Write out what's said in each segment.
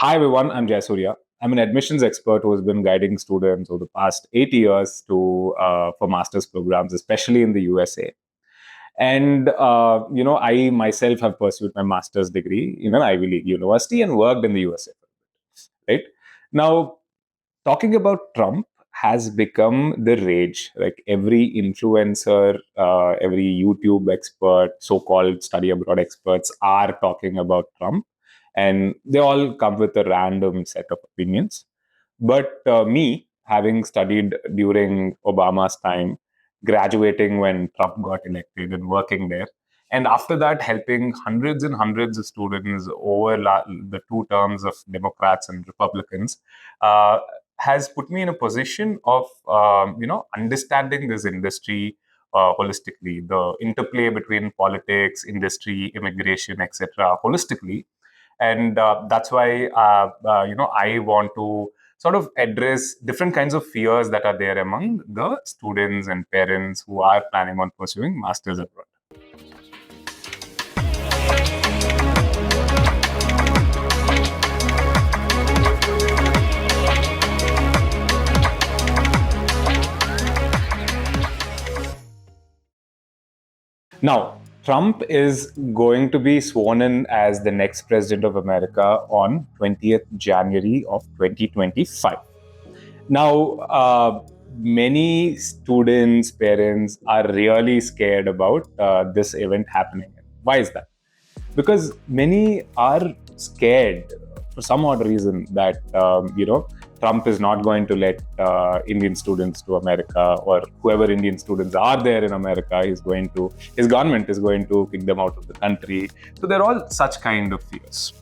Hi everyone, I'm Jayasurya. I'm an admissions expert who has been guiding students over the past 8 years to for master's programs, especially in the USA. And I myself have pursued my master's degree in an Ivy League university and worked in the USA. Right now, talking about Trump has become the rage. Like every influencer, every YouTube expert, so-called study abroad experts are talking about Trump, and they all come with a random set of opinions. But me, having studied during Obama's time, graduating when Trump got elected and working there, and after that, helping hundreds and hundreds of students over the two terms of Democrats and Republicans, uh, has put me in a position of understanding this industry holistically, the interplay between politics, industry, immigration, etc., holistically. And that's why I want to sort of address different kinds of fears that are there among the students and parents who are planning on pursuing masters abroad. Now, Trump is going to be sworn in as the next president of America on 20th January of 2025. Now, many students, parents are really scared about this event happening. Why is that? Because many are scared for some odd reason that Trump is not going to let Indian students to America, or whoever Indian students are there in America is going to, his government is going to kick them out of the country. So they're all such kind of fears.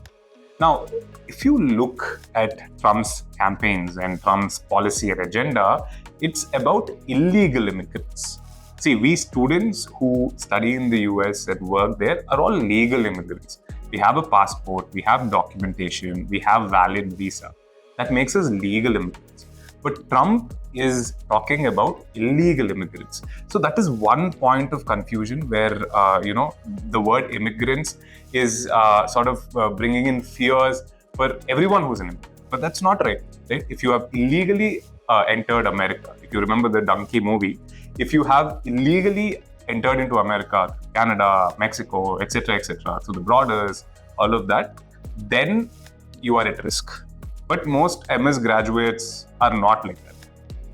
Now, if you look at Trump's campaigns and Trump's policy and agenda, it's about illegal immigrants. See, we students who study in the US and work there are all legal immigrants. We have a passport, we have documentation, we have valid visa. That makes us legal immigrants. But Trump is talking about illegal immigrants. So that is one point of confusion where, the word immigrants is sort of bringing in fears for everyone who's an immigrant. But that's not right. If you have illegally entered America, if you remember the Donkey movie, if you have illegally entered into America, Canada, Mexico, etc., through the borders, all of that, then you are at risk. But most MS graduates are not like that.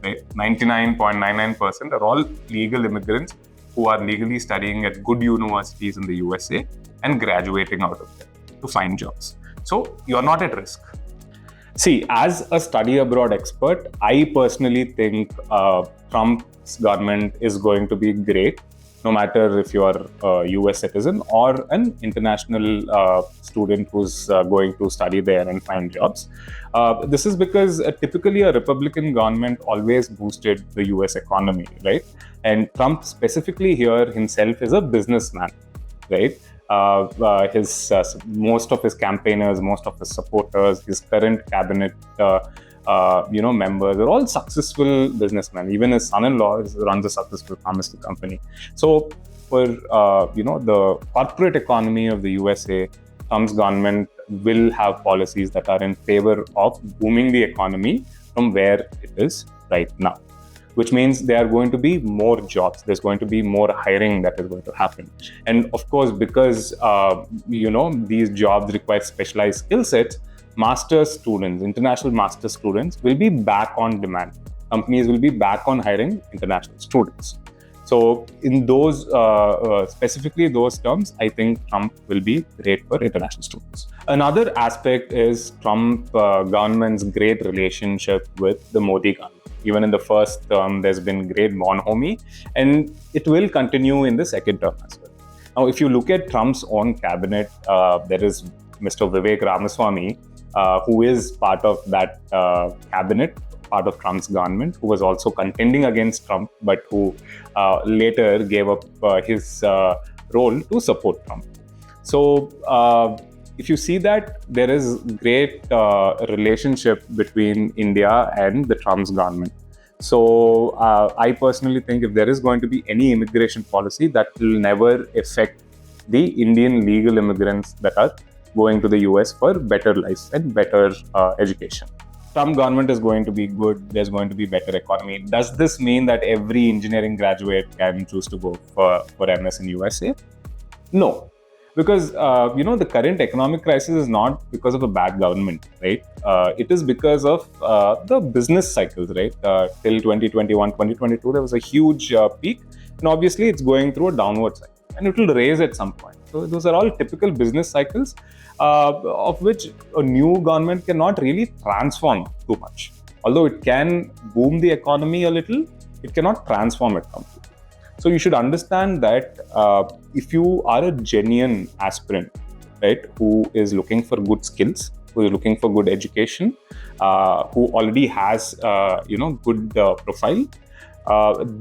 Right? 99.99% are all legal immigrants who are legally studying at good universities in the USA and graduating out of there to find jobs. So you're not at risk. See, as a study abroad expert, I personally think Trump's government is going to be great, no matter if you're a US citizen or an international student who's going to study there and find jobs. This is because typically a Republican government always boosted the US economy, right? And Trump specifically here himself is a businessman, right? His most of his campaigners, most of his supporters, his current cabinet members are all successful businessmen. Even his son-in-law runs a successful pharmaceutical company. So for the corporate economy of the USA, Trump's government will have policies that are in favor of booming the economy from where it is right now, which means there are going to be more jobs. There's going to be more hiring that is going to happen. And of course, because these jobs require specialized skill sets, master's students, international master's students will be back on demand. Companies will be back on hiring international students. So in those, specifically those terms, I think Trump will be great for international students. Another aspect is Trump government's great relationship with the Modi government. Even in the first term, there's been great bonhomie, and it will continue in the second term as well. Now, if you look at Trump's own cabinet, there is Mr. Vivek Ramaswamy, who is part of that cabinet, part of Trump's government, who was also contending against Trump, but who later gave up his role to support Trump. So, if you see that there is great relationship between India and the Trump's government. So I personally think if there is going to be any immigration policy, that will never affect the Indian legal immigrants that are going to the US for better life and better education. Trump government is going to be good. There's going to be better economy. Does this mean that every engineering graduate can choose to go for MS in USA? No, because the current economic crisis is not because of a bad government, right? It is because of the business cycles, right? Till 2021, 2022, there was a huge peak, and obviously it's going through a downward cycle, and it will raise at some point. So those are all typical business cycles, of which a new government cannot really transform too much. Although it can boom the economy a little, it cannot transform it completely. So you should understand that if you are a genuine aspirant, right, who is looking for good skills, who is looking for good education, who already has good profile,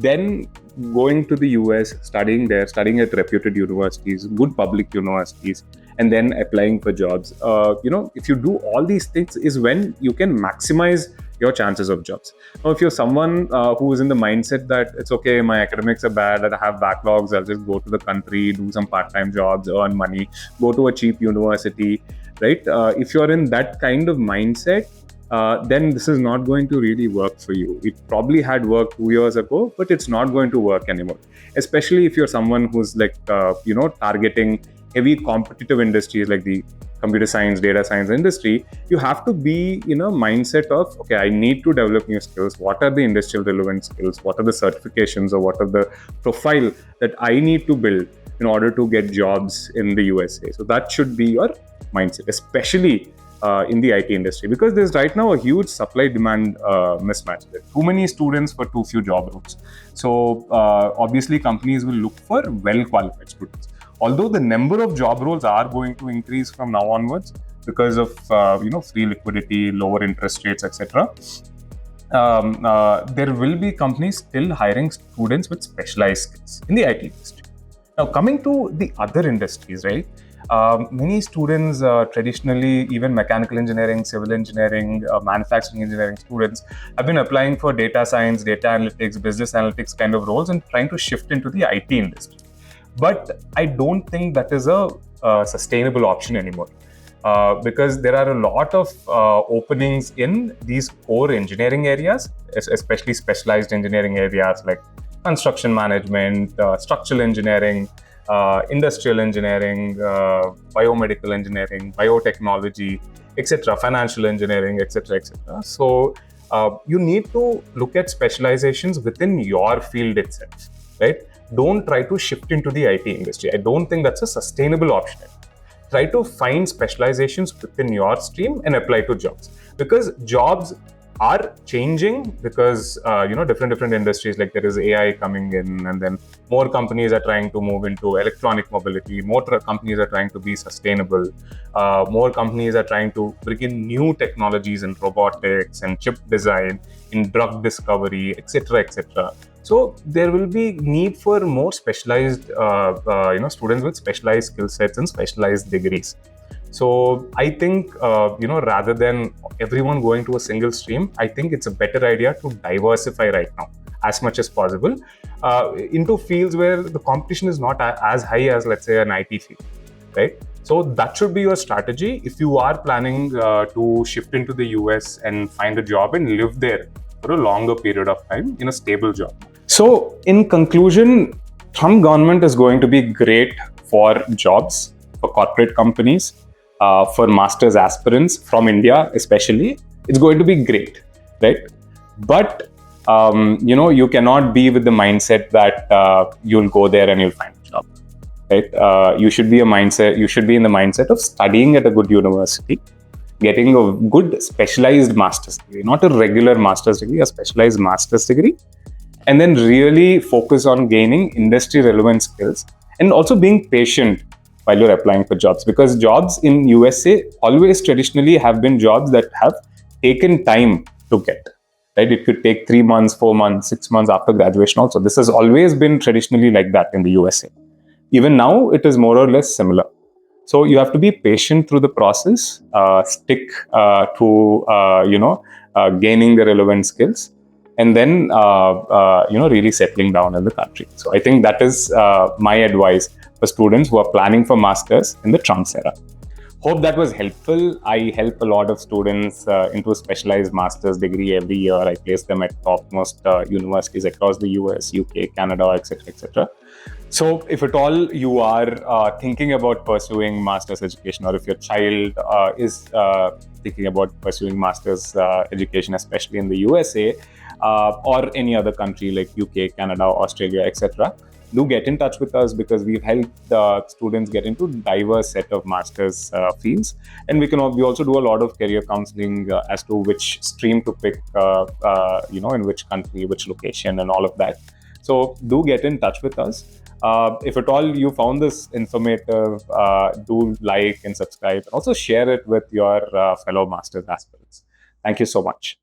then going to the US, studying there, studying at reputed universities, good public universities, and then applying for jobs. If you do all these things, is when you can maximize your chances of jobs. Now, if you're someone who is in the mindset that it's okay, my academics are bad, that I have backlogs, I'll just go to the country, do some part-time jobs, earn money, go to a cheap university, right? If you're in that kind of mindset, then this is not going to really work for you. It probably had worked 2 years ago, but it's not going to work anymore. Especially if you're someone who's targeting heavy competitive industries like the computer science, data science industry. You have to be in a mindset of, okay, I need to develop new skills. What are the industrial relevant skills? What are the certifications, or what are the profile that I need to build in order to get jobs in the USA? So that should be your mindset, especially in the IT industry, because there's right now a huge supply-demand mismatch. There are too many students for too few job roles. So obviously companies will look for well-qualified students. Although the number of job roles are going to increase from now onwards because of free liquidity, lower interest rates, etc. There will be companies still hiring students with specialized skills in the IT industry. Now, coming to the other industries, right? Many students, traditionally, even mechanical engineering, civil engineering, manufacturing engineering students, have been applying for data science, data analytics, business analytics kind of roles and trying to shift into the IT industry. But I don't think that is a sustainable option anymore, because there are a lot of openings in these core engineering areas, especially specialized engineering areas like construction management, structural engineering, industrial engineering, biomedical engineering, biotechnology, etc., financial engineering, etc., etc. So you need to look at specializations within your field itself, right? Don't try to shift into the IT industry. I don't think that's a sustainable option. Try to find specializations within your stream and apply to jobs, because jobs are changing, because different industries, like there is AI coming in, and then more companies are trying to move into electronic mobility, more companies are trying to be sustainable, more companies are trying to bring in new technologies in robotics and chip design, in drug discovery, etc., etc. So there will be need for more specialized students with specialized skill sets and specialized degrees. So I think, rather than everyone going to a single stream, I think it's a better idea to diversify right now as much as possible into fields where the competition is not as high as, let's say, an IT field, right? So that should be your strategy if you are planning to shift into the US and find a job and live there for a longer period of time in a stable job. So in conclusion, Trump government is going to be great for jobs, for corporate companies, for master's aspirants from India especially. It's going to be great, right? But you cannot be with the mindset that you'll go there and you'll find a job, right? You should be in the mindset of studying at a good university, getting a good specialized master's degree, not a regular master's degree, a specialized master's degree, and then really focus on gaining industry relevant skills, and also being patient while you're applying for jobs, because jobs in USA always traditionally have been jobs that have taken time to get, right? It could take 3 months, 4 months, 6 months after graduation also. This has always been traditionally like that in the USA. Even now, it is more or less similar. So you have to be patient through the process, stick to gaining the relevant skills, and then really settling down in the country. So I think that is my advice for students who are planning for masters in the Trump era. Hope that was helpful. I help a lot of students into a specialized master's degree every year. I place them at topmost universities across the US, UK, Canada, etc., etc. So, if at all you are thinking about pursuing master's education, or if your child is thinking about pursuing master's education, especially in the USA or any other country like UK, Canada, Australia, etc., do get in touch with us, because we've helped students get into diverse set of master's fields, and we also do a lot of career counseling as to which stream to pick, in which country, which location, and all of that. So do get in touch with us. If at all you found this informative, do like and subscribe, and also share it with your fellow masters aspirants. Thank you so much.